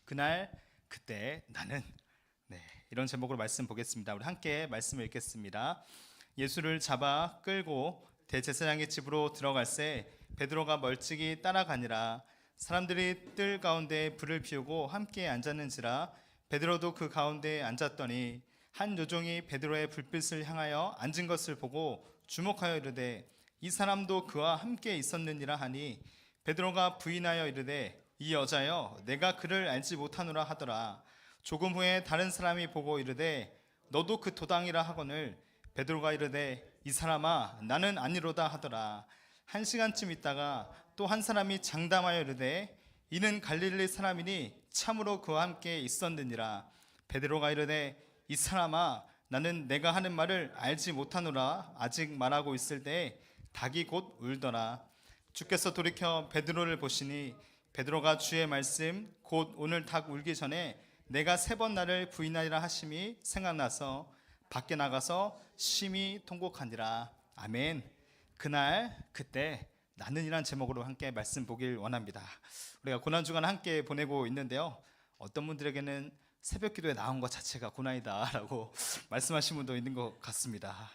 그날 그때 나는. 이런 제목으로 말씀 보겠습니다. 우리 함께 말씀을 읽겠습니다. 예수를 잡아 끌고 대제사장의 집으로 들어갈새 베드로가 멀찍이 따라가니라. 사람들이 뜰 가운데 불을 피우고 함께 앉았는지라. 베드로도 그 가운데에 앉았더니 한 요종이 베드로의 불빛을 향하여 앉은 것을 보고 주목하여 이르되 이 사람도 그와 함께 있었느니라 하니, 베드로가 부인하여 이르되 이 여자여 내가 그를 알지 못하노라 하더라. 조금 후에 다른 사람이 보고 이르되 너도 그 도당이라 하거늘 베드로가 이르되 이 사람아 나는 아니로다 하더라. 한 시간쯤 있다가 또 한 사람이 장담하여 이르되 이는 갈릴리 사람이니 참으로 그와 함께 있었느니라. 베드로가 이르되 이 사람아 나는 내가 하는 말을 알지 못하노라. 아직 말하고 있을 때에 닭이 곧 울더라. 주께서 돌이켜 베드로를 보시니 베드로가 주의 말씀 곧 오늘 닭 울기 전에 내가 3번 나를 부인하리라 하심이 생각나서 밖에 나가서 심히 통곡하니라. 아멘. 그날 그때 나는이란 제목으로 함께 말씀 보길 원합니다. 우리가 고난주간 함께 보내고 있는데요, 어떤 분들에게는 새벽 기도에 나온 것 자체가 고난이다 라고 말씀하신 분도 있는 것 같습니다.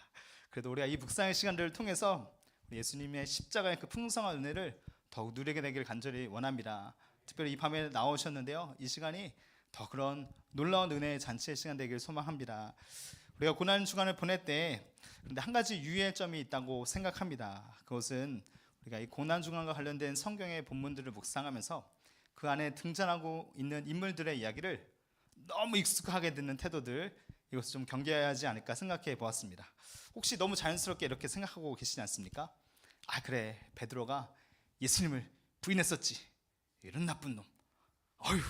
그래도 우리가 이 묵상의 시간들을 통해서 예수님의 십자가의 그 풍성한 은혜를 더욱 누리게 되기를 간절히 원합니다. 특별히 이 밤에 나오셨는데요, 이 시간이 더 그런 놀라운 은혜의 잔치의 시간 되기를 소망합니다. 우리가 고난 주간을 보낼 때 그런데 한 가지 유의의 점이 있다고 생각합니다. 그것은 우리가 이 고난 주간과 관련된 성경의 본문들을 묵상하면서 그 안에 등장하고 있는 인물들의 이야기를 너무 익숙하게 듣는 태도들, 이것을 좀 경계해야 하지 않을까 생각해 보았습니다. 혹시 너무 자연스럽게 이렇게 생각하고 계시지 않습니까? 아 그래, 베드로가 예수님을 부인했었지, 이런 나쁜 놈. 어휴,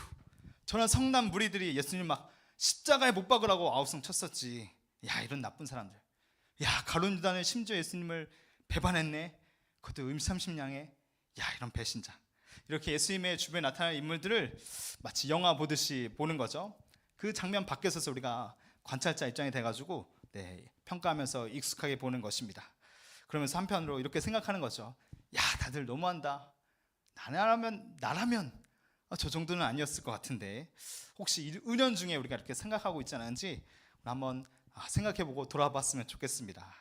저런 성난 무리들이 예수님 막 십자가에 못 박으라고 아우성 쳤었지. 야, 이런 나쁜 사람들. 야, 가룟 유다는 심지어 예수님을 배반했네. 그것도 음삼십냥에. 야, 이런 배신자. 이렇게 예수님의 주변에 나타나는 인물들을 마치 영화 보듯이 보는 거죠. 그 장면 밖에 서서 우리가 관찰자 입장이 돼가지고 평가하면서 익숙하게 보는 것입니다. 그러면서 한편으로 이렇게 생각하는 거죠. 야, 다들 너무한다. 나라면 저 정도는 아니었을 것 같은데, 혹시 은연중에 우리가 이렇게 생각하고 있지 않은지 한번 생각해보고 돌아봤으면 좋겠습니다.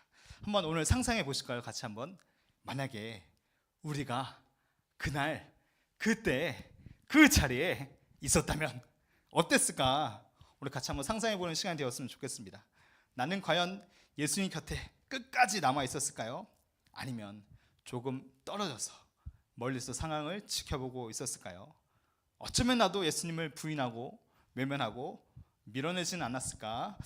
한번 오늘 상상해 보실까요? 같이 한번. 만약에 우리가 그날 그때 그 자리에 있었다면 어땠을까? 우리 같이 한번 상상해 보는 시간이 되었으면 좋겠습니다. 나는 과연 예수님 곁에 끝까지 남아 있었을까요? 아니면 조금 떨어져서 멀리서 상황을 지켜보고 있었을까요? 어쩌면 나도 예수님을 부인하고 외면하고 밀어내진 않았을까?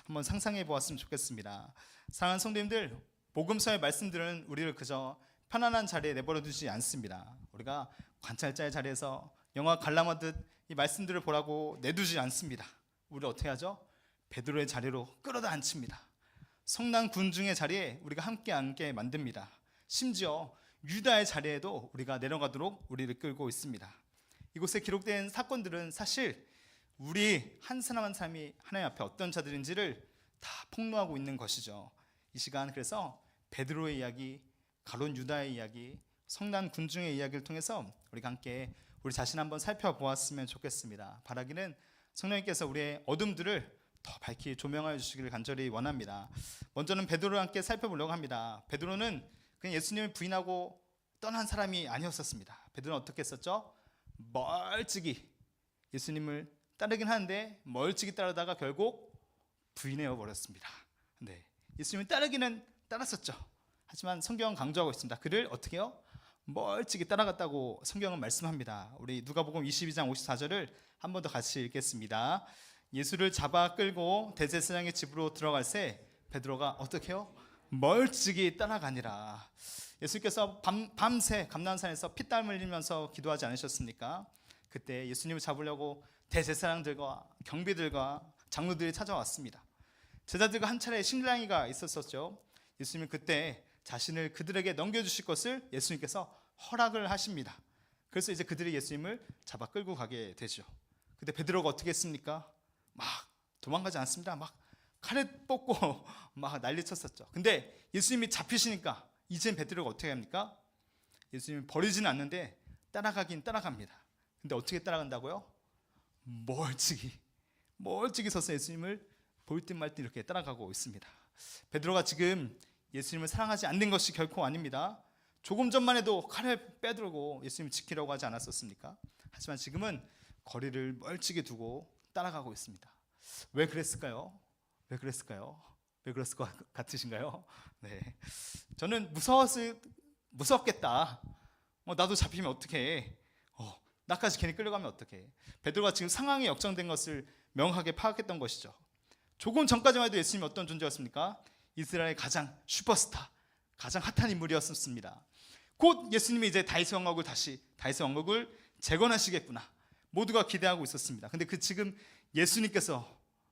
한번 상상해 보았으면 좋겠습니다. 사랑하는 성도님들, 복음서의 말씀들은 우리를 그저 편안한 자리에 내버려 두지 않습니다. 우리가 관찰자의 자리에서 영화 관람하듯 이 말씀들을 보라고 내두지 않습니다. 우리를 어떻게 하죠? 베드로의 자리로 끌어다 앉힙니다. 성난 군중의 자리에 우리가 함께 앉게 만듭니다. 심지어 유다의 자리에도 우리가 내려가도록 우리를 끌고 있습니다. 이곳에 기록된 사건들은 사실 우리 한 사람 한 사람이 하나님 앞에 어떤 자들인지를 다 폭로하고 있는 것이죠. 이 시간 그래서 베드로의 이야기, 가룟 유다의 이야기, 성난 군중의 이야기를 통해서 우리가 함께 우리 자신 한번 살펴보았으면 좋겠습니다. 바라기는 성령님께서 우리의 어둠들을 더 밝히 조명하여 주시기를 간절히 원합니다. 먼저는 베드로와 함께 살펴보려고 합니다. 베드로는 그냥 예수님을 부인하고 떠난 사람이 아니었었습니다. 베드로는 어떻게 했었죠? 멀찍이 예수님을 따르긴 하는데 멀찍이 따르다가 결국 부인해 버렸습니다. 예수님을 따르기는 따랐었죠. 하지만 성경은 강조하고 있습니다. 그를 어떻게 해요? 멀찍이 따라갔다고 성경은 말씀합니다. 우리 누가복음 22장 54절을 한 번 더 같이 읽겠습니다. 예수를 잡아 끌고 대제사장의 집으로 들어갈새 베드로가 어떻게 해요? 멀찍이 따라가니라. 예수님께서 밤새 감난산에서 피땀 흘리면서 기도하지 않으셨습니까? 그때 예수님을 잡으려고 대제사장들과 경비들과 장로들이 찾아왔습니다. 제자들과 한 차례 신랑이가 있었었죠. 예수님은 그때 자신을 그들에게 넘겨주실 것을 예수님께서 허락을 하십니다. 그래서 이제 그들이 예수님을 잡아 끌고 가게 되죠. 그때 베드로가 어떻게 했습니까? 막 도망가지 않습니다. 막 칼을 뽑고 막 난리쳤었죠. 근데 예수님이 잡히시니까 이젠 베드로가 어떻게 합니까? 예수님이 버리지는 않는데 따라가긴 따라갑니다. 근데 어떻게 따라간다고요? 멀찍이 서서 예수님을 볼 듯 말 듯 이렇게 따라가고 있습니다. 베드로가 지금 예수님을 사랑하지 않는 것이 결코 아닙니다. 조금 전만 해도 칼을 빼들고 예수님을 지키려고 하지 않았었습니까? 하지만 지금은 거리를 멀찍이 두고 따라가고 있습니다. 왜 그랬을까요? 왜 그랬을 것 같으신가요? 네, 저는 무섭겠다. 나도 잡히면 어떡해? 나까지 괜히 끌려가면 어떡해? 베드로가 지금 상황이 역전된 것을 명확하게 파악했던 것이죠. 조금 전까지만 해도 예수님이 어떤 존재였습니까? 이스라엘의 가장 슈퍼스타, 가장 핫한 인물이었습니다. 곧 예수님이 이제 다윗의 왕국을 재건하시겠구나, 모두가 기대하고 있었습니다. 근데 지금 예수님께서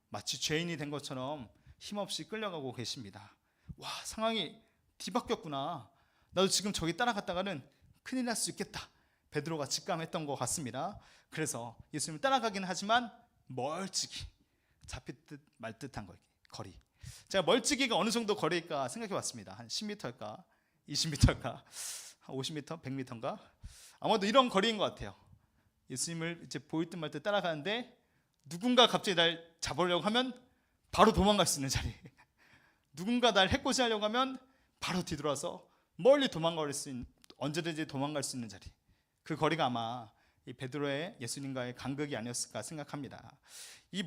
마치 죄인이 된 것처럼 힘없이 끌려가고 계십니다. 와, 상황이 뒤바뀌었구나. 나도 지금 저기 따라갔다가는 큰일 날 수 있겠다. 베드로가 직감했던 것 같습니다. 그래서 예수님을 따라가긴 하지만 멀찍이, 잡힐 듯 말 듯한 거리. 제가 멀찍이가 어느 정도 거리일까 생각해 봤습니다. 한 10m일까? 20m일까? 한 50m? 100m인가? 아마도 이런 거리인 것 같아요. 예수님을 이제 보일 듯 말 듯 따라가는데 누군가 갑자기 날 잡으려고 하면 바로 도망갈 수 있는 자리. 누군가 날 해코지하려고 하면 바로 뒤돌아서 멀리 언제든지 도망갈 수 있는 자리. 그 거리가 아마 이 베드로의 예수님과의 간극이 아니었을까 생각합니다. 이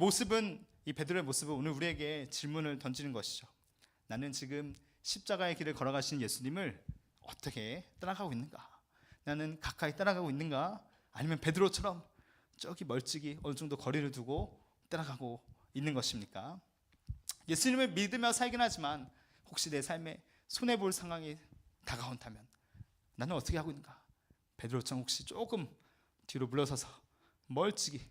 베드로의 모습은 오늘 우리에게 질문을 던지는 것이죠. 나는 지금 십자가의 길을 걸어가신 예수님을 어떻게 따라가고 있는가? 나는 가까이 따라가고 있는가? 아니면 베드로처럼 저기 멀찍이 어느 정도 거리를 두고 따라가고 있는 것입니까? 예수님을 믿으며 살긴 하지만 혹시 내 삶에 손해볼 상황이 다가온다면 나는 어떻게 하고 있는가? 베드로처럼 혹시 조금 뒤로 물러서서 멀찍이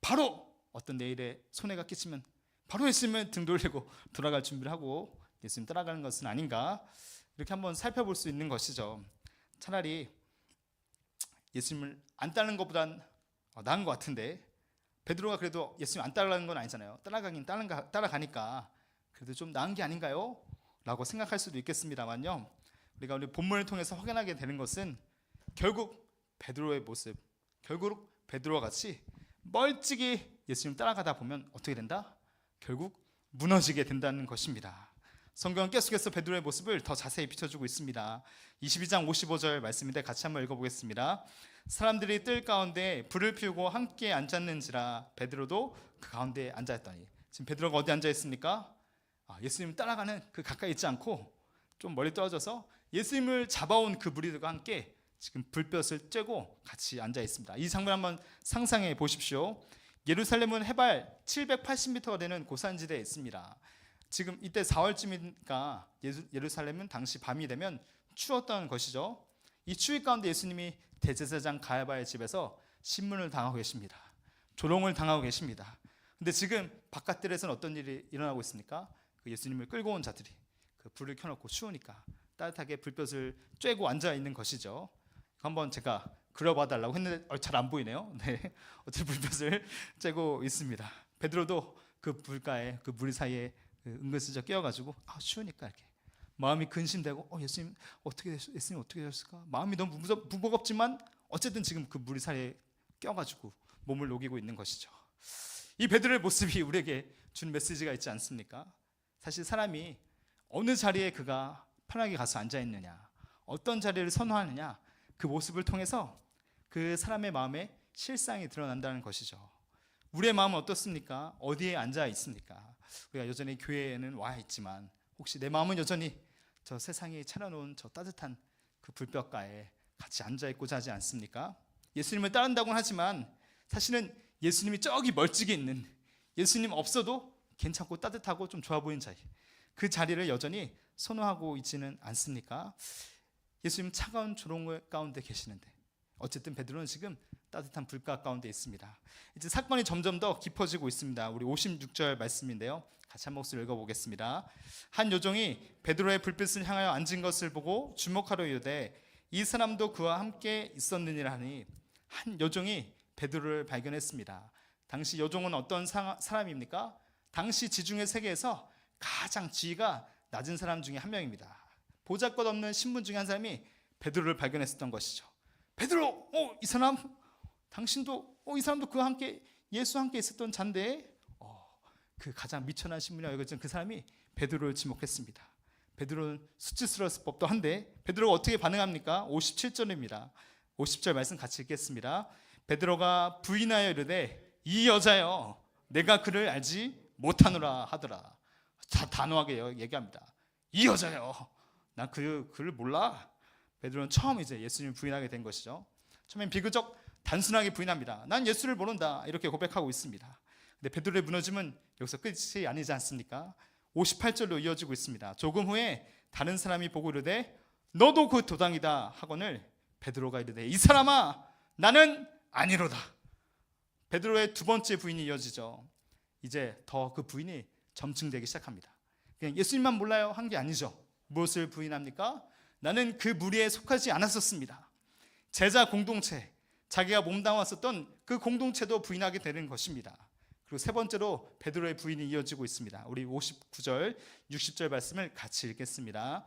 바로 어떤 내일에 손해가 끼치면 바로 예수님을 등 돌리고 돌아갈 준비를 하고 예수님 따라가는 것은 아닌가? 이렇게 한번 살펴볼 수 있는 것이죠. 차라리 예수님을 안 따르는 것보단 나은 것 같은데, 베드로가 그래도 예수님 안 따라가는 건 아니잖아요. 따라가니까 그래도 좀 나은 게 아닌가요? 라고 생각할 수도 있겠습니다만요, 우리가 우리 본문을 통해서 확인하게 되는 것은 결국 베드로의 모습, 결국 베드로와 같이 멀찍이 예수님 따라가다 보면 어떻게 된다? 결국 무너지게 된다는 것입니다. 성경은 계속해서 베드로의 모습을 더 자세히 비춰주고 있습니다. 22장 55절 말씀인데 같이 한번 읽어보겠습니다. 사람들이 뜰 가운데 불을 피우고 함께 앉았는지라 베드로도 그 가운데 앉아있더니. 지금 베드로가 어디 앉아있습니까? 예수님 따라가는 그 가까이 있지 않고 좀 멀리 떨어져서 예수님을 잡아온 그 무리들과 함께 지금 불볕을 쬐고 같이 앉아있습니다. 이 장면 한번 상상해 보십시오. 예루살렘은 해발 780m가 되는 고산지대에 있습니다. 지금 이때 4월쯤이니까 예루살렘은 당시 밤이 되면 추웠던 것이죠. 이 추위 가운데 예수님이 대제사장 가야바의 집에서 신문을 당하고 계십니다. 조롱을 당하고 계십니다. 근데 지금 바깥들에서는 어떤 일이 일어나고 있습니까? 그 예수님을 끌고 온 자들이 그 불을 켜놓고 추우니까 따뜻하게 불볕을 쬐고 앉아 있는 것이죠. 한번 제가 그려봐 달라고 했는데 잘 안 보이네요. 네, 어떻게 불볕을 쬐고 있습니다. 베드로도 그 불가에, 그 무리 사이에 은근슬쩍 끼어가지고 추우니까 이렇게 마음이 근심되고 예수님 어떻게 되셨을까? 마음이 너무 무겁지만 어쨌든 지금 그 무리 사이에 껴가지고 몸을 녹이고 있는 것이죠. 이 베드로의 모습이 우리에게 준 메시지가 있지 않습니까? 사실 사람이 어느 자리에 그가 편하게 가서 앉아 있느냐, 어떤 자리를 선호하느냐, 그 모습을 통해서 그 사람의 마음에 실상이 드러난다는 것이죠. 우리의 마음은 어떻습니까? 어디에 앉아 있습니까? 우리가 여전히 교회에는 와 있지만 혹시 내 마음은 여전히 저 세상에 차려놓은 저 따뜻한 그 불볕가에 같이 앉아 있고자 하지 않습니까? 예수님을 따른다고는 하지만 사실은 예수님이 저기 멀찍이 있는, 예수님 없어도 괜찮고 따뜻하고 좀 좋아 보이는 자리, 그 자리를 여전히 선호하고 있지는 않습니까? 예수님 차가운 조롱 가운데 계시는데 어쨌든 베드로는 지금 따뜻한 불가 가운데 있습니다. 이제 사건이 점점 더 깊어지고 있습니다. 우리 56절 말씀인데요, 같이 한 목소리 읽어보겠습니다. 한 요종이 베드로의 불빛을 향하여 앉은 것을 보고 주목하려 이르되 이 사람도 그와 함께 있었느니라 하니, 한 요종이 베드로를 발견했습니다. 당시 요종은 어떤 사람입니까? 당시 지중해 세계에서 가장 지위가 낮은 사람 중에 한 명입니다. 보잘것없는 신분 중에 한 사람이 베드로를 발견했었던 것이죠. 베드로, 이 사람, 당신도, 이 사람도 그와 함께 예수와 함께 있었던 잔데 그 가장 미천한 신분이라고 여겨진 그 사람이 베드로를 지목했습니다. 베드로는 수치스러웠을 법도 한데 베드로가 어떻게 반응합니까? 57절입니다. 50절 말씀 같이 읽겠습니다. 베드로가 부인하여 이르되 이 여자여 내가 그를 알지 못하노라 하더라. 단호하게 얘기합니다. 이 여자요, 난 그를 몰라. 베드로는 처음 이제 예수님을 부인하게 된 것이죠. 처음엔 비교적 단순하게 부인합니다. 난 예수를 모른다 이렇게 고백하고 있습니다. 근데 베드로의 무너짐은 여기서 끝이 아니지 않습니까? 58절로 이어지고 있습니다. 조금 후에 다른 사람이 보고 이르되 너도 그 도당이다 하거늘 베드로가 이르되 이 사람아 나는 아니로다. 베드로의 두 번째 부인이 이어지죠. 이제 더 그 부인이 점증되기 시작합니다. 그냥 예수님만 몰라요 한 게 아니죠. 무엇을 부인합니까? 나는 그 무리에 속하지 않았었습니다. 제자 공동체, 자기가 몸담았었던 그 공동체도 부인하게 되는 것입니다. 그리고 세 번째로 베드로의 부인이 이어지고 있습니다. 우리 59절, 60절 말씀을 같이 읽겠습니다.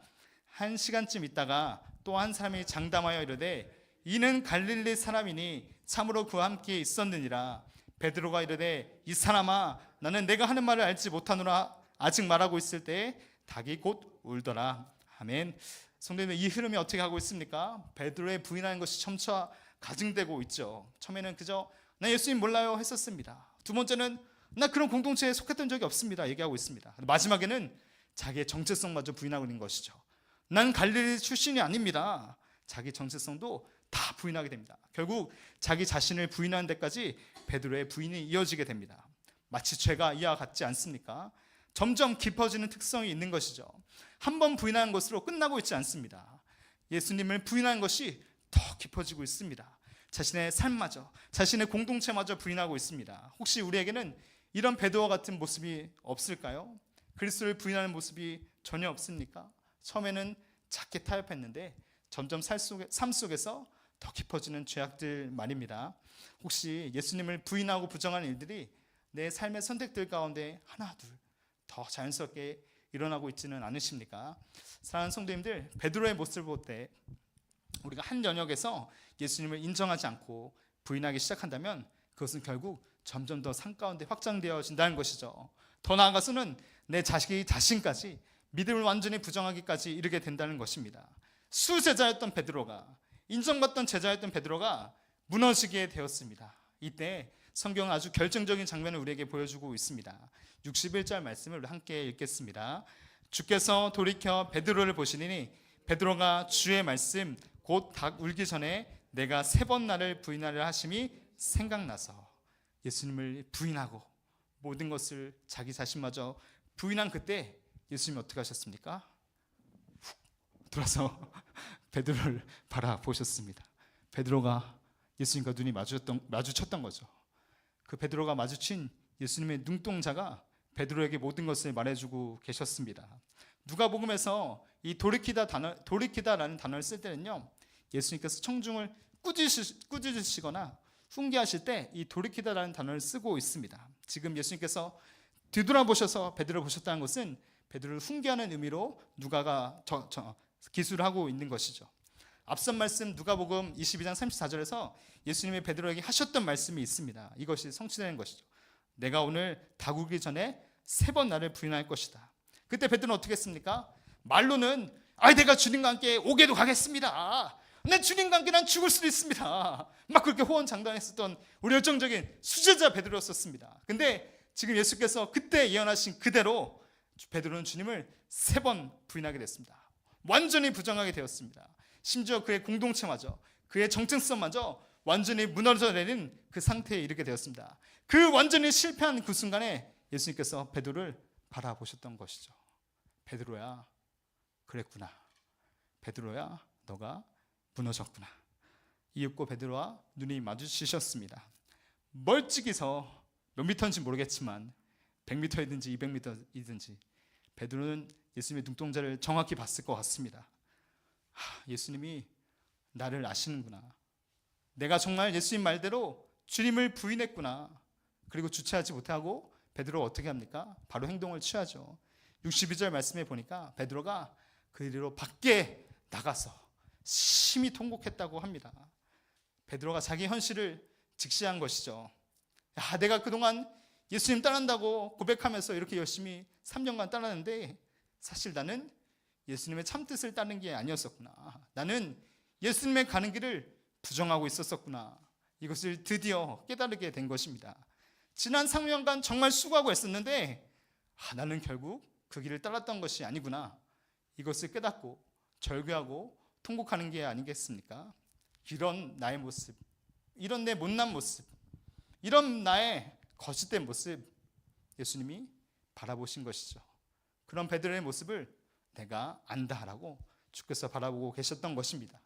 한 시간쯤 있다가 또 한 사람이 장담하여 이르되 이는 갈릴리 사람이니 참으로 그와 함께 있었느니라. 베드로가 이르되 이 사람아 나는 내가 하는 말을 알지 못하노라. 아직 말하고 있을 때에 닭이 곧 울더라. 아멘. 성도님들, 이 흐름이 어떻게 하고 있습니까? 베드로의 부인하는 것이 점차 가증되고 있죠. 처음에는 그저 나 예수님 몰라요 했었습니다. 두 번째는 나 그런 공동체에 속했던 적이 없습니다 얘기하고 있습니다. 마지막에는 자기의 정체성마저 부인하고 있는 것이죠. 난 갈릴리 출신이 아닙니다. 자기 정체성도 다 부인하게 됩니다. 결국 자기 자신을 부인하는 데까지 베드로의 부인이 이어지게 됩니다. 마치 죄가 이와 같지 않습니까? 점점 깊어지는 특성이 있는 것이죠. 한 번 부인하는 것으로 끝나고 있지 않습니다. 예수님을 부인하는 것이 더 깊어지고 있습니다. 자신의 삶마저, 자신의 공동체마저 부인하고 있습니다. 혹시 우리에게는 이런 베드로와 같은 모습이 없을까요? 그리스도를 부인하는 모습이 전혀 없습니까? 처음에는 작게 타협했는데 점점 삶 속에서 더 깊어지는 죄악들 말입니다. 혹시 예수님을 부인하고 부정하는 일들이 내 삶의 선택들 가운데 하나 둘 더 자연스럽게 일어나고 있지는 않으십니까? 사랑하는 성도님들, 베드로의 모습을 볼 때 우리가 한 영역에서 예수님을 인정하지 않고 부인하기 시작한다면 그것은 결국 점점 더 산 가운데 확장되어진다는 것이죠. 더 나아가서는 내 자신까지 믿음을 완전히 부정하기까지 이르게 된다는 것입니다. 수제자였던 베드로가, 인정받던 제자였던 베드로가 무너지게 되었습니다. 이때 성경은 아주 결정적인 장면을 우리에게 보여주고 있습니다. 61절 말씀을 함께 읽겠습니다. 주께서 돌이켜 베드로를 보시니 베드로가 주의 말씀 곧 닭 울기 전에 내가 3번 나를 부인하려 하심이 생각나서 예수님을 부인하고 모든 것을 자기 자신마저 부인한 그때 예수님이 어떻게 하셨습니까? 훅 돌아서 베드로를 바라보셨습니다. 베드로가 예수님과 눈이 마주쳤던 거죠. 그 베드로가 마주친 예수님의 눈동자가 베드로에게 모든 것을 말해주고 계셨습니다. 누가복음에서 이 돌이키다라는 단어를 쓸 때는요, 예수님께서 청중을 꾸짖으시거나 훈계하실 때 이 돌이키다라는 단어를 쓰고 있습니다. 지금 예수님께서 뒤돌아보셔서 베드로를 보셨다는 것은 베드로를 훈계하는 의미로 누가가 기술을 하고 있는 것이죠. 앞선 말씀 누가복음 22장 34절에서 예수님이 베드로에게 하셨던 말씀이 있습니다. 이것이 성취되는 것이죠. 내가 오늘 닭 울기 전에 3번 나를 부인할 것이다. 그때 베드로는 어떻게 했습니까? 말로는 내가 주님과 함께 오게도 가겠습니다. 내 주님과 함께 난 죽을 수도 있습니다. 막 그렇게 호언장담했었던 우리 열정적인 수제자 베드로였었습니다. 근데 지금 예수께서 그때 예언하신 그대로 베드로는 주님을 3번 부인하게 됐습니다. 완전히 부정하게 되었습니다. 심지어 그의 공동체마저, 그의 정체성마저 완전히 무너져 내린 그 상태에 이르게 되었습니다. 그 완전히 실패한 그 순간에 예수님께서 베드로를 바라보셨던 것이죠. 베드로야, 그랬구나. 베드로야, 너가 무너졌구나. 이윽고 베드로와 눈이 마주치셨습니다. 멀찍이서 몇 미터인지 모르겠지만 100미터이든지 200미터이든지 베드로는 예수님의 눈동자를 정확히 봤을 것 같습니다. 예수님이 나를 아시는구나. 내가 정말 예수님 말대로 주님을 부인했구나. 그리고 주체하지 못하고 베드로가 어떻게 합니까? 바로 행동을 취하죠. 62절 말씀에 보니까 베드로가 그 이리로 밖에 나가서 심히 통곡했다고 합니다. 베드로가 자기 현실을 직시한 것이죠. 야, 내가 그동안 예수님 따른다고 고백하면서 이렇게 열심히 3년간 따랐는데 사실 나는 예수님의 참뜻을 따르는 게 아니었었구나. 나는 예수님의 가는 길을 부정하고 있었었구나. 이것을 드디어 깨달게 된 것입니다. 지난 3년간 정말 수고하고 애썼는데 나는 결국 그 길을 따랐던 것이 아니구나. 이것을 깨닫고 절규하고 통곡하는 게 아니겠습니까? 이런 나의 모습, 이런 내 못난 모습, 이런 나의 거짓된 모습, 예수님이 바라보신 것이죠. 그런 베드로의 모습을 내가 안다라고 주께서 바라보고 계셨던 것입니다.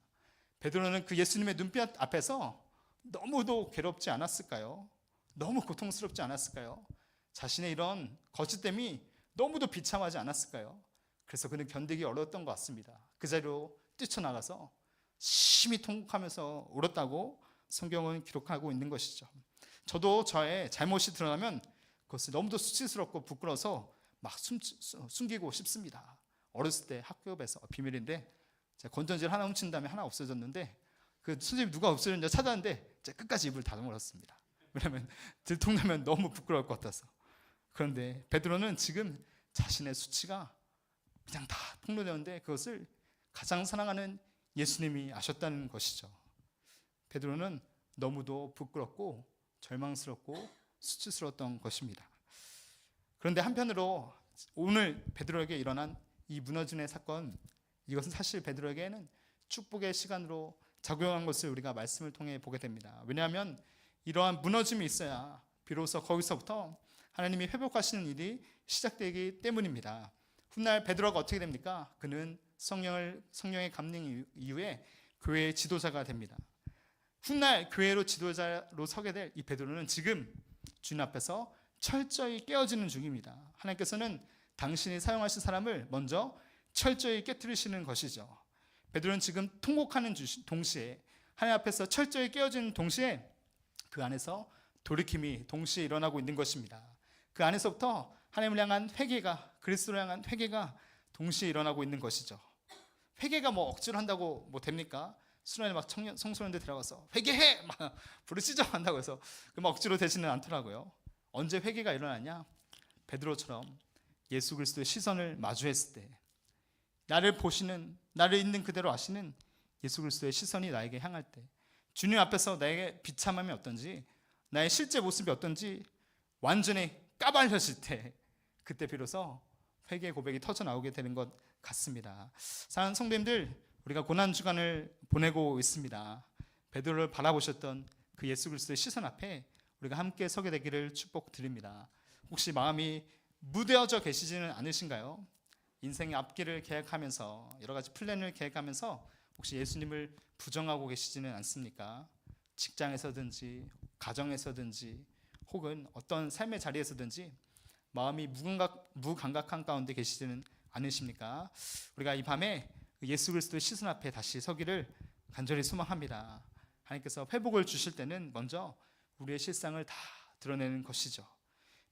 베드로는 그 예수님의 눈빛 앞에서 너무도 괴롭지 않았을까요? 너무 고통스럽지 않았을까요? 자신의 이런 거짓됨이 너무도 비참하지 않았을까요? 그래서 그는 견디기 어려웠던 것 같습니다. 그 자리로 뛰쳐나가서 심히 통곡하면서 울었다고 성경은 기록하고 있는 것이죠. 저도 저의 잘못이 드러나면 그것을 너무도 수치스럽고 부끄러워서 막 숨기고 싶습니다. 어렸을 때 학교에서 비밀인데 제가 건전지를 하나 훔친 다음에 하나 없어졌는데 그 선생님이 누가 없어졌냐 찾았는데 제가 끝까지 입을 다물었습니다. 왜냐하면 들통나면 너무 부끄러울 것 같아서. 그런데 베드로는 지금 자신의 수치가 그냥 다 폭로되었는데 그것을 가장 사랑하는 예수님이 아셨다는 것이죠. 베드로는 너무도 부끄럽고 절망스럽고 수치스러웠던 것입니다. 그런데 한편으로 오늘 베드로에게 일어난 이 무너짐의 사건, 이것은 사실 베드로에게는 축복의 시간으로 작용한 것을 우리가 말씀을 통해 보게 됩니다. 왜냐하면 이러한 무너짐이 있어야 비로소 거기서부터 하나님이 회복하시는 일이 시작되기 때문입니다. 훗날 베드로가 어떻게 됩니까? 그는 성령의 감령 이후에 교회의 지도자가 됩니다. 훗날 교회로 지도자로 서게 될 이 베드로는 지금 주님 앞에서 철저히 깨어지는 중입니다. 하나님께서는 당신이 사용하신 사람을 먼저 철저히 깨뜨리시는 것이죠. 베드로는 지금 통곡하는 동시에 하나님 앞에서 철저히 깨어지는 동시에 그 안에서 돌이킴이 동시에 일어나고 있는 것입니다. 그 안에서부터 하나님을 향한 회개가, 그리스도를 향한 회개가 동시에 일어나고 있는 것이죠. 회개가 뭐 억지로 한다고 뭐 됩니까? 수련회 막 청소년들 들어가서 회개해! 막 부르시죠! 한다고 해서 막 억지로 되지는 않더라고요. 언제 회개가 일어나냐? 베드로처럼 예수 그리스도의 시선을 마주했을 때, 나를 보시는, 나를 있는 그대로 아시는 예수 그리스도의 시선이 나에게 향할 때, 주님 앞에서 나에게 비참함이 어떤지, 나의 실제 모습이 어떤지 완전히 까발려질 때, 그때 비로소 회개 고백이 터져나오게 되는 것 같습니다. 사랑하는 성도님들, 우리가 고난주간을 보내고 있습니다. 베드로를 바라보셨던 그 예수 그리스도의 시선 앞에 우리가 함께 서게 되기를 축복드립니다. 혹시 마음이 무뎌져 계시지는 않으신가요? 인생의 앞길을 계획하면서 여러 가지 플랜을 계획하면서 혹시 예수님을 부정하고 계시지는 않습니까? 직장에서든지 가정에서든지 혹은 어떤 삶의 자리에서든지 마음이 무감각한 가운데 계시지는 않으십니까? 우리가 이 밤에 예수 그리스도의 시선 앞에 다시 서기를 간절히 소망합니다. 하나님께서 회복을 주실 때는 먼저 우리의 실상을 다 드러내는 것이죠.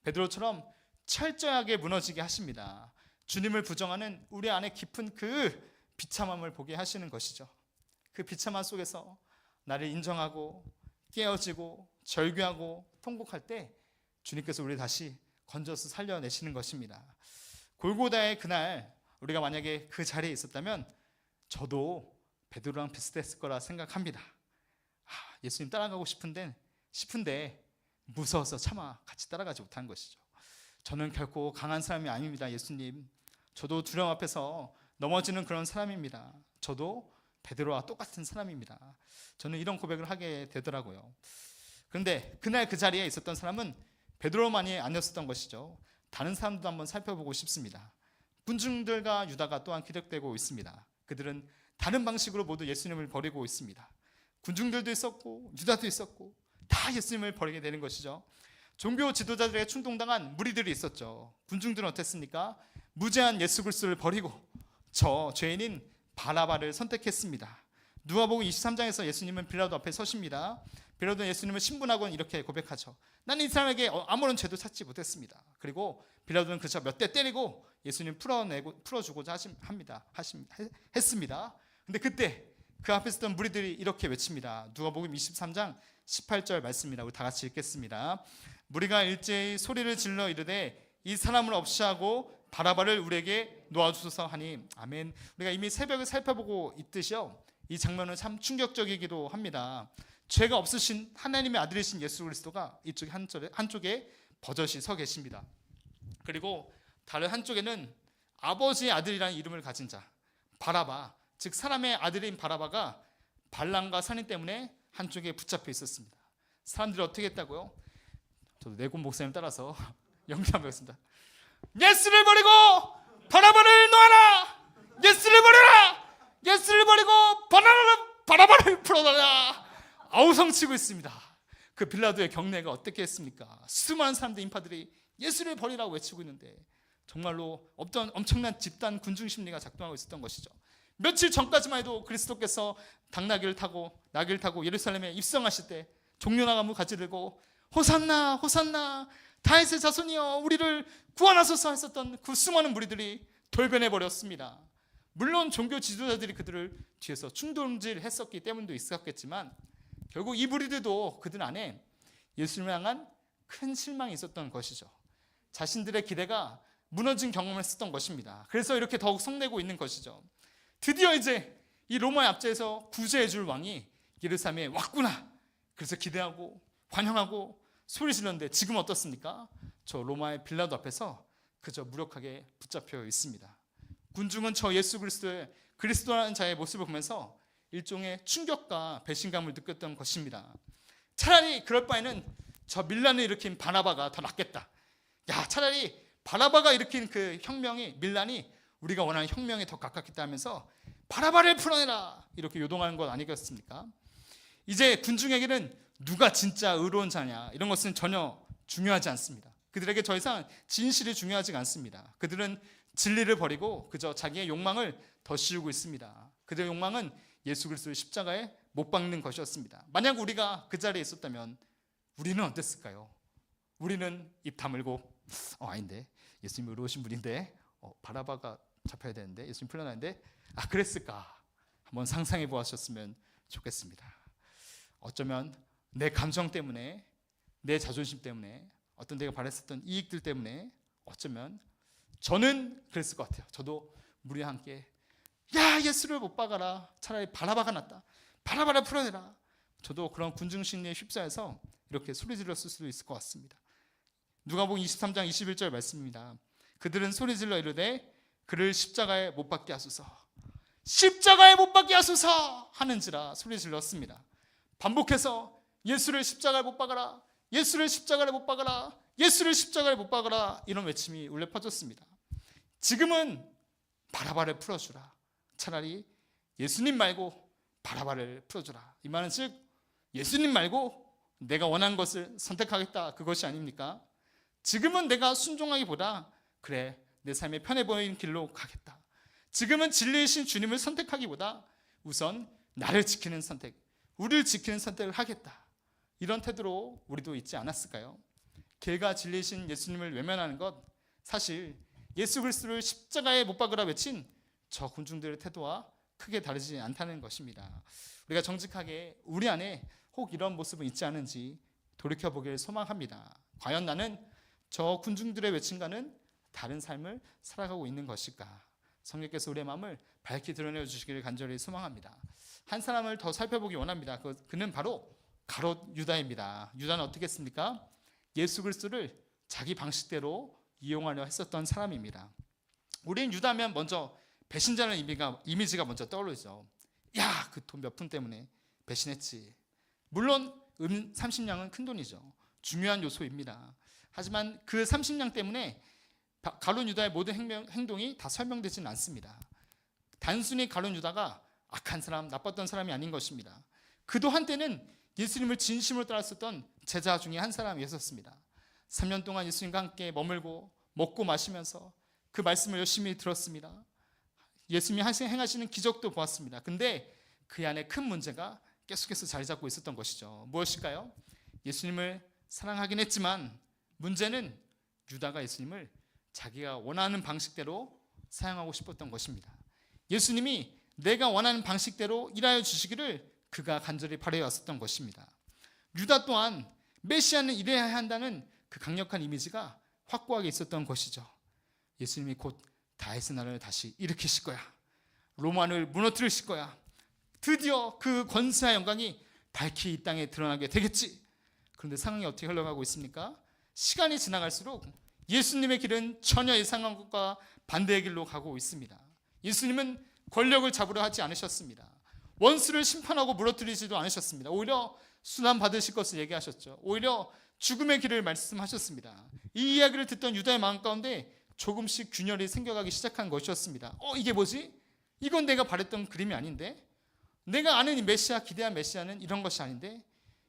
베드로처럼 철저하게 무너지게 하십니다. 주님을 부정하는 우리 안에 깊은 그 비참함을 보게 하시는 것이죠. 그 비참함 속에서 나를 인정하고 깨어지고 절규하고 통곡할 때 주님께서 우리를 다시 건져서 살려내시는 것입니다. 골고다의 그날 우리가 만약에 그 자리에 있었다면 저도 베드로랑 비슷했을 거라 생각합니다. 예수님 따라가고 싶은데 무서워서 차마 같이 따라가지 못한 것이죠. 저는 결코 강한 사람이 아닙니다. 예수님, 저도 두려움 앞에서 넘어지는 그런 사람입니다. 저도 베드로와 똑같은 사람입니다. 저는 이런 고백을 하게 되더라고요. 그런데 그날 그 자리에 있었던 사람은 베드로만이 아니었던 것이죠. 다른 사람도 한번 살펴보고 싶습니다. 군중들과 유다가 또한 기록되고 있습니다. 그들은 다른 방식으로 모두 예수님을 버리고 있습니다. 군중들도 있었고 유다도 있었고 다 예수님을 버리게 되는 것이죠. 종교 지도자들에게 충동당한 무리들이 있었죠. 군중들은 어땠습니까? 무죄한 예수 그리스도를 버리고 저 죄인인 바라바를 선택했습니다. 누가복음 23장에서 예수님은 빌라도 앞에 서십니다. 빌라도는 예수님을 신분하고는 이렇게 고백하죠. 나는 이 사람에게 아무런 죄도 찾지 못했습니다. 그리고 빌라도는 그저 몇 대 때리고 예수님 풀어주고자 했습니다. 근데 그때 그 앞에 있었던 무리들이 이렇게 외칩니다. 누가복음 23장 18절 말씀입니다. 우리 다 같이 읽겠습니다. 무리가 일제히 소리를 질러 이르되 이 사람을 없이 하고 바라바를 우리에게 놓아주소서 하니. 아멘. 우리가 이미 새벽을 살펴보고 있듯이요, 이 장면은 참 충격적이기도 합니다. 죄가 없으신 하나님의 아들이신 예수 그리스도가 이쪽 한쪽에 버젓이 서 계십니다. 그리고 다른 한쪽에는 아버지의 아들이라는 이름을 가진 자 바라바, 즉 사람의 아들인 바라바가 반란과 살인 때문에 한쪽에 붙잡혀 있었습니다. 사람들이 어떻게 했다고요? 저도 내곰 목사님 따라서 영감 배웠습니다. 예수를 버리고 바라바를 놓아라. 예수를 버려라. 예수를 버리고 바라바를 풀어달라. 아우성치고 있습니다. 그 빌라도의 경례가 어떻게 했습니까? 수많은 사람들, 인파들이 예수를 버리라고 외치고 있는데 정말로 어떤 엄청난 집단 군중 심리가 작동하고 있었던 것이죠. 며칠 전까지만 해도 그리스도께서 나귀를 타고 예루살렘에 입성하실 때 종려나무 가지 들고 호산나 호산나 다윗의 자손이여 우리를 구원하소서 했었던 그 수많은 무리들이 돌변해 버렸습니다. 물론 종교 지도자들이 그들을 뒤에서 충동질했었기 때문도 있었겠지만 결국 이 무리들도 그들 안에 예수님을 향한 큰 실망이 있었던 것이죠. 자신들의 기대가 무너진 경험을 했었던 것입니다. 그래서 이렇게 더욱 성내고 있는 것이죠. 드디어 이제 이 로마의 압제에서 구제해 줄 왕이 예루살렘에 왔구나. 그래서 기대하고 환영하고 소리 질렀는데 지금 어떻습니까? 저 로마의 빌라도 앞에서 그저 무력하게 붙잡혀 있습니다. 군중은 저 예수 그리스도라는 자의 모습을 보면서 일종의 충격과 배신감을 느꼈던 것입니다. 차라리 그럴 바에는 저 밀란을 일으킨 바나바가 더 낫겠다. 야, 차라리 바나바가 일으킨 그 혁명이, 밀란이 우리가 원하는 혁명에 더 가깝겠다 하면서 바나바를 풀어내라 이렇게 요동하는 것 아니겠습니까? 이제 군중에게는 누가 진짜 의로운 자냐 이런 것은 전혀 중요하지 않습니다. 그들에게 더 이상 진실이 중요하지 않습니다. 그들은 진리를 버리고 그저 자기의 욕망을 더 씌우고 있습니다. 그들의 욕망은 예수 그리스도의 십자가에 못 박는 것이었습니다. 만약 우리가 그 자리에 있었다면 우리는 어땠을까요? 우리는 입 다물고 아닌데 예수님 의로우신 분인데 바나바가 잡혀야 되는데 예수님 풀려나는데 그랬을까? 한번 상상해 보았으면 좋겠습니다. 어쩌면 내 감정 때문에, 내 자존심 때문에, 어떤 내가 바랬었던 이익들 때문에 어쩌면 저는 그랬을 것 같아요. 저도 무리와 함께 야, 예수를 못 박아라. 차라리 바나바가 낫다. 바나바를 풀어내라. 저도 그런 군중 심리에 휩싸여서 이렇게 소리 질렀을 수도 있을 것 같습니다. 누가복음 23장 21절 말씀입니다. 그들은 소리 질러 이르되 그를 십자가에 못 박게 하소서, 십자가에 못 박게 하소서 하는지라 소리 질렀습니다. 반복해서 예수를 십자가에 못 박아라, 예수를 십자가에 못 박아라, 예수를 십자가에 못 박아라 이런 외침이 울려 퍼졌습니다. 지금은 바라바를 풀어주라. 차라리 예수님 말고 바라바를 풀어주라. 이 말은 즉 예수님 말고 내가 원하는 것을 선택하겠다 그것이 아닙니까? 지금은 내가 순종하기보다 그래 내 삶에 편해 보이는 길로 가겠다. 지금은 진리이신 주님을 선택하기보다 우선 나를 지키는 선택, 우리를 지키는 선택을 하겠다. 이런 태도로 우리도 있지 않았을까요? 길과 진리이신 예수님을 외면하는 것, 사실 예수 그리스도를 십자가에 못 박으라 외친 저 군중들의 태도와 크게 다르지 않다는 것입니다. 우리가 정직하게 우리 안에 혹 이런 모습은 있지 않은지 돌이켜보길 소망합니다. 과연 나는 저 군중들의 외침과는 다른 삶을 살아가고 있는 것일까? 성령께서 우리의 마음을 밝히 드러내 주시기를 간절히 소망합니다. 한 사람을 더 살펴보기 원합니다. 그는 바로 가롯 유다입니다. 유다는 어떻게 했습니까? 예수 그리스도를 자기 방식대로 이용하려 했었던 사람입니다. 우리는 유다면 먼저 배신자라는 이미지가 먼저 떠오르죠. 야, 그 돈 몇 푼 때문에 배신했지. 물론 30냥은 큰 돈이죠. 중요한 요소입니다. 하지만 그 30냥 때문에 가룟 유다의 모든 행동이 다 설명되지는 않습니다. 단순히 가룟 유다가 악한 사람, 나빴던 사람이 아닌 것입니다. 그도 한때는 예수님을 진심으로 따랐었던 제자 중에 한 사람이었습니다. 3년 동안 예수님과 함께 머물고 먹고 마시면서 그 말씀을 열심히 들었습니다. 예수님이 행하시는 기적도 보았습니다. 근데 그 안에 큰 문제가 계속해서 자리 잡고 있었던 것이죠. 무엇일까요? 예수님을 사랑하긴 했지만 문제는 유다가 예수님을 자기가 원하는 방식대로 사용하고 싶었던 것입니다. 예수님이 내가 원하는 방식대로 일하여 주시기를 그가 간절히 바라왔었던 것입니다. 유다 또한 메시아는 이래야 한다는 그 강력한 이미지가 확고하게 있었던 것이죠. 예수님이 곧 다윗의 나라를 다시 일으키실 거야. 로마를 무너뜨리실 거야. 드디어 그 권세와 영광이 밝히 이 땅에 드러나게 되겠지. 그런데 상황이 어떻게 흘러가고 있습니까? 시간이 지나갈수록 예수님의 길은 전혀 예상한 것과 반대의 길로 가고 있습니다. 예수님은 권력을 잡으려 하지 않으셨습니다. 원수를 심판하고 무너뜨리지도 않으셨습니다. 오히려 순환 받으실 것을 얘기하셨죠. 오히려 죽음의 길을 말씀하셨습니다. 이 이야기를 듣던 유다의 마음 가운데 조금씩 균열이 생겨가기 시작한 것이었습니다. 이게 뭐지? 이건 내가 바랬던 그림이 아닌데, 내가 아는 이 메시아, 기대한 메시아는 이런 것이 아닌데,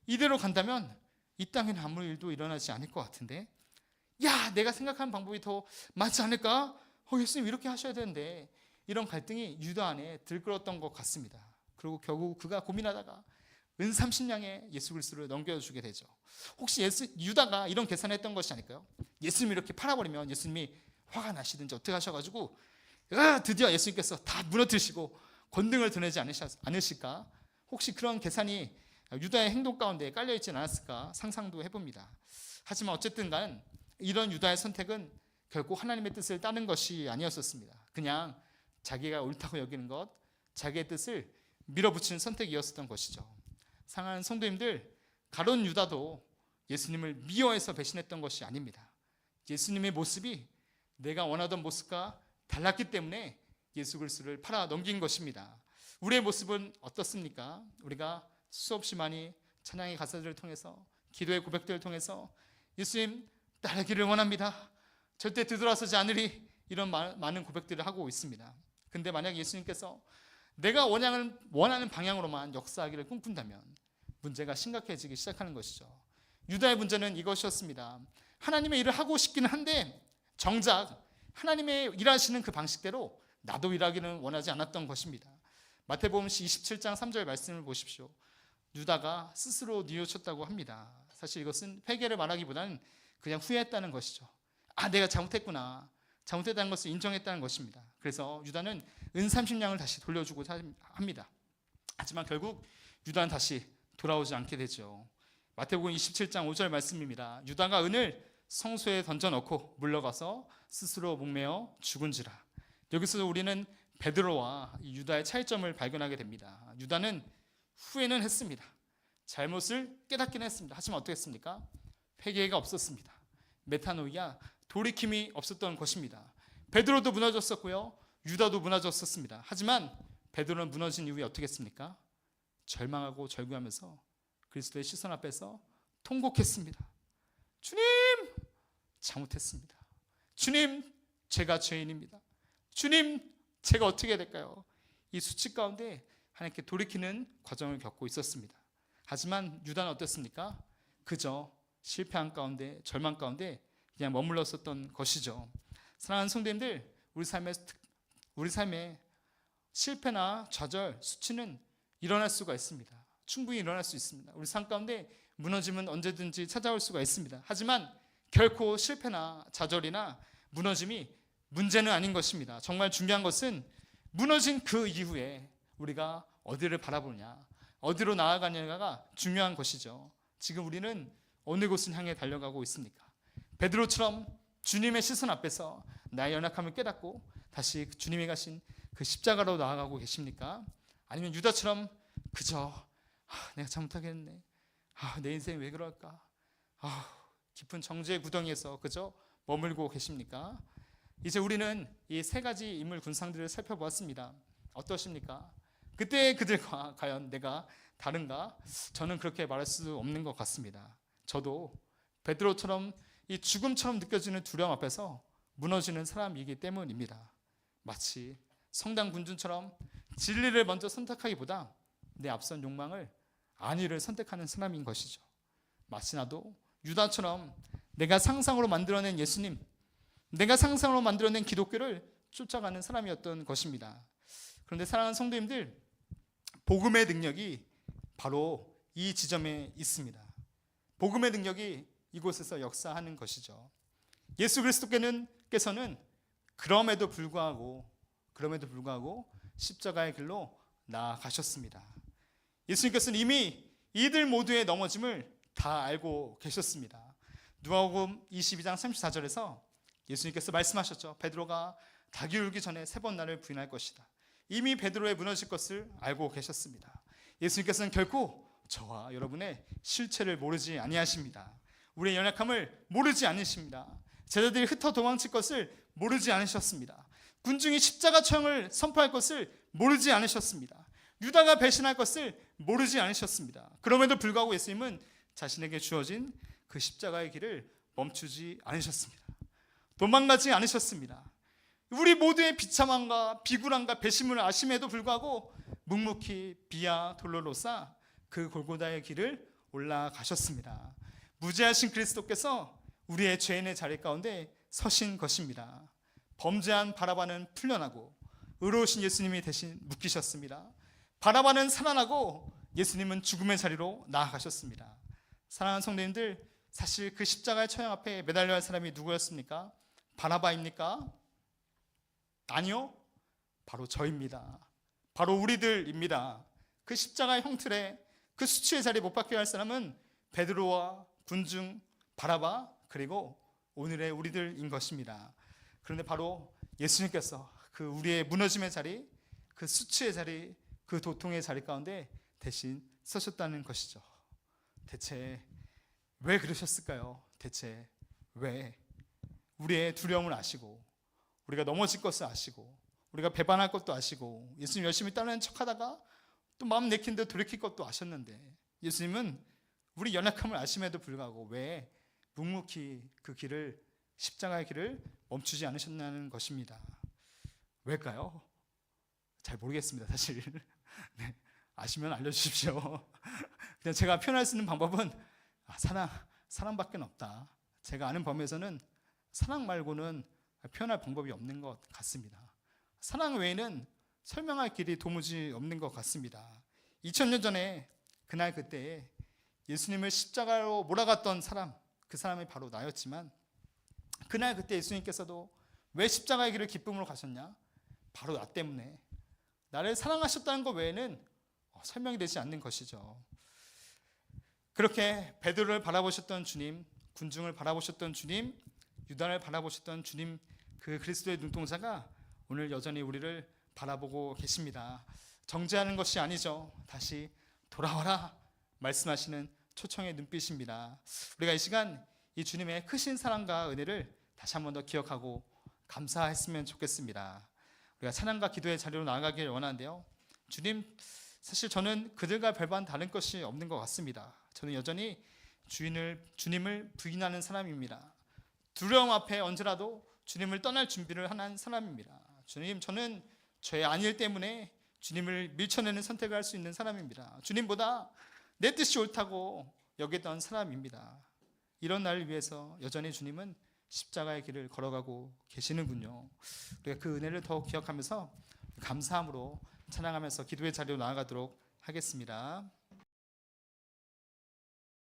이대로 간다면 이 땅에는 아무 일도 일어나지 않을 것 같은데, 야, 내가 생각하는 방법이 더 맞지 않을까? 예수님 이렇게 하셔야 되는데, 이런 갈등이 유다 안에 들끓었던 것 같습니다. 그리고 결국 그가 고민하다가 은 30냥에 예수 그리스도를 넘겨주게 되죠. 혹시 유다가 이런 계산을 했던 것이 아닐까요? 예수님이 이렇게 팔아버리면 예수님이 화가 나시든지 어떻게 하셔가지고 드디어 예수님께서 다 무너뜨리시고 권능을 드러내지 않으실까? 혹시 그런 계산이 유다의 행동 가운데 깔려있지 않았을까 상상도 해봅니다. 하지만 어쨌든 간 이런 유다의 선택은 결국 하나님의 뜻을 따른 것이 아니었었습니다. 그냥 자기가 옳다고 여기는 것, 자기의 뜻을 밀어붙이는 선택이었었던 것이죠. 사랑하는 성도님들, 가론 유다도 예수님을 미워해서 배신했던 것이 아닙니다. 예수님의 모습이 내가 원하던 모습과 달랐기 때문에 예수 그리스도를 팔아 넘긴 것입니다. 우리의 모습은 어떻습니까? 우리가 수없이 많이 찬양의 가사들을 통해서, 기도의 고백들을 통해서 예수님 따르기를 원합니다. 절대 뒤돌아서지 않으리, 이런 많은 고백들을 하고 있습니다. 근데 만약 예수님께서 내가 원하는 방향으로만 역사하기를 꿈꾼다면 문제가 심각해지기 시작하는 것이죠. 유다의 문제는 이것이었습니다. 하나님의 일을 하고 싶기는 한데 정작 하나님의 일하시는 그 방식대로 나도 일하기는 원하지 않았던 것입니다. 마태복음 27장 3절 말씀을 보십시오. 유다가 스스로 뉘우쳤다고 합니다. 사실 이것은 회개를 말하기보다는 그냥 후회했다는 것이죠. 내가 잘못했구나. 잘못했다는 것을 인정했다는 것입니다. 그래서 유다는 은 30냥을 다시 돌려주고자 합니다. 하지만 결국 유다는 다시 돌아오지 않게 되죠. 마태복음 27장 5절 말씀입니다. 유다가 은을 성소에 던져넣고 물러가서 스스로 목매어 죽은지라. 여기서 우리는 베드로와 유다의 차이점을 발견하게 됩니다. 유다는 후회는 했습니다. 잘못을 깨닫기는 했습니다. 하지만 어떻게 했습니까? 회개가 없었습니다. 메타노이아, 돌이킴이 없었던 것입니다. 베드로도 무너졌었고요, 유다도 무너졌었습니다. 하지만 베드로는 무너진 이후에 어떻게 했습니까? 절망하고 절규하면서 그리스도의 시선 앞에서 통곡했습니다. 주님, 잘못했습니다. 주님, 제가 죄인입니다. 주님, 제가 어떻게 해야 될까요? 이 수치 가운데 하나님께 돌이키는 과정을 겪고 있었습니다. 하지만 유다는 어땠습니까? 그저 실패한 가운데, 절망 가운데 그냥 머물렀었던 것이죠. 사랑하는 성도님들, 우리 삶에 실패나 좌절, 수치는 일어날 수가 있습니다. 충분히 일어날 수 있습니다. 우리 삶 가운데 무너짐은 언제든지 찾아올 수가 있습니다. 하지만 결코 실패나 좌절이나 무너짐이 문제는 아닌 것입니다. 정말 중요한 것은 무너진 그 이후에 우리가 어디를 바라보느냐, 어디로 나아가느냐가 중요한 것이죠. 지금 우리는 어느 곳을 향해 달려가고 있습니까? 베드로처럼 주님의 시선 앞에서 나의 연약함을 깨닫고 다시 주님이 가신 그 십자가로 나아가고 계십니까? 아니면 유다처럼 그저 내가 잘못하겠네, 내 인생이 왜 그럴까, 깊은 정죄의 구덩이에서 그저 머물고 계십니까? 이제 우리는 이 세 가지 인물 군상들을 살펴보았습니다. 어떠십니까? 그때 그들과 과연 내가 다른가? 저는 그렇게 말할 수 없는 것 같습니다. 저도 베드로처럼 이 죽음처럼 느껴지는 두려움 앞에서 무너지는 사람이기 때문입니다. 마치 성당 군주처럼 진리를 먼저 선택하기보다 내 앞선 욕망을, 안위를 선택하는 사람인 것이죠. 마치 나도 유다처럼 내가 상상으로 만들어낸 예수님, 내가 상상으로 만들어낸 기독교를 쫓아가는 사람이었던 것입니다. 그런데 사랑하는 성도님들, 복음의 능력이 바로 이 지점에 있습니다. 복음의 능력이 이곳에서 역사하는 것이죠. 예수 그리스도께서는 그럼에도 불구하고 십자가의 길로 나아가셨습니다. 예수님께서는 이미 이들 모두의 넘어짐을 다 알고 계셨습니다. 누가복음 22장 34절에서 예수님께서 말씀하셨죠. 베드로가 닭이 울기 전에 3번 나를 부인할 것이다. 이미 베드로의 무너질 것을 알고 계셨습니다. 예수님께서는 결코 저와 여러분의 실체를 모르지 아니하십니다. 우리의 연약함을 모르지 않으십니다. 제자들이 흩어 도망칠 것을 모르지 않으셨습니다. 군중이 십자가 처형을 선포할 것을 모르지 않으셨습니다. 유다가 배신할 것을 모르지 않으셨습니다. 그럼에도 불구하고 예수님은 자신에게 주어진 그 십자가의 길을 멈추지 않으셨습니다. 도망가지 않으셨습니다. 우리 모두의 비참함과 비굴함과 배신을 아심에도 불구하고 묵묵히 비아 돌로로사 그 골고다의 길을 올라가셨습니다. 무죄하신 그리스도께서 우리의 죄인의 자리 가운데 서신 것입니다. 범죄한 바라바는 풀려나고 의로우신 예수님이 대신 묶이셨습니다. 바라바는 살아나고 예수님은 죽음의 자리로 나아가셨습니다. 사랑하는 성도님들, 사실 그 십자가의 처형 앞에 매달려야 할 사람이 누구였습니까? 바라바입니까? 아니요, 바로 저입니다. 바로 우리들입니다. 그 십자가의 형틀에 그 수치의 자리에 못 박혀야 할 사람은 베드로와 군중 바라바 그리고 오늘의 우리들인 것입니다. 그런데 바로 예수님께서 그 우리의 무너짐의 자리, 그 수치의 자리, 그 도통의 자리 가운데 대신 서셨다는 것이죠. 대체 왜 그러셨을까요? 대체 왜? 우리의 두려움을 아시고 우리가 넘어질 것을 아시고 우리가 배반할 것도 아시고 예수님 열심히 따르는 척하다가 또 마음 내킨 데 돌이킬 것도 아셨는데 예수님은 우리 연약함을 아심에도 불구하고 왜 묵묵히 그 길을 십자가의 길을 멈추지 않으셨냐는 것입니다. 왜일까요? 잘 모르겠습니다. 사실 네, 아시면 알려주십시오. 그냥 제가 표현할 수 있는 방법은 사랑밖에 없다. 제가 아는 범위에서는 사랑 말고는 표현할 방법이 없는 것 같습니다. 사랑 외에는 설명할 길이 도무지 없는 것 같습니다. 2000년 전에 그날 그때에 예수님을 십자가로 몰아갔던 사람, 그 사람이 바로 나였지만 그날 그때 예수님께서도 왜 십자가의 길을 기쁨으로 가셨냐? 바로 나 때문에 나를 사랑하셨다는 것 외에는 설명이 되지 않는 것이죠. 그렇게 베드로를 바라보셨던 주님, 군중을 바라보셨던 주님, 유다를 바라보셨던 주님, 그 그리스도의 눈동자가 오늘 여전히 우리를 바라보고 계십니다. 정죄하는 것이 아니죠. 다시 돌아와라 말씀하시는 초청의 눈빛입니다. 우리가 이 시간 이 주님의 크신 사랑과 은혜를 다시 한 번 더 기억하고 감사했으면 좋겠습니다. 우리가 찬양과 기도의 자리로 나아가길 원하는데요. 주님, 사실 저는 그들과 별반 다른 것이 없는 것 같습니다. 저는 여전히 주님을 부인하는 사람입니다. 두려움 앞에 언제라도 주님을 떠날 준비를 하는 사람입니다. 주님, 저는 죄 아닐 때문에 주님을 밀쳐내는 선택을 할 수 있는 사람입니다. 주님보다 내 뜻이 옳다고 여기던 사람입니다. 이런 나를 위해서 여전히 주님은 십자가의 길을 걸어가고 계시는군요. 우리가 그 은혜를 더욱 기억하면서 감사함으로 찬양하면서 기도의 자리로 나아가도록 하겠습니다.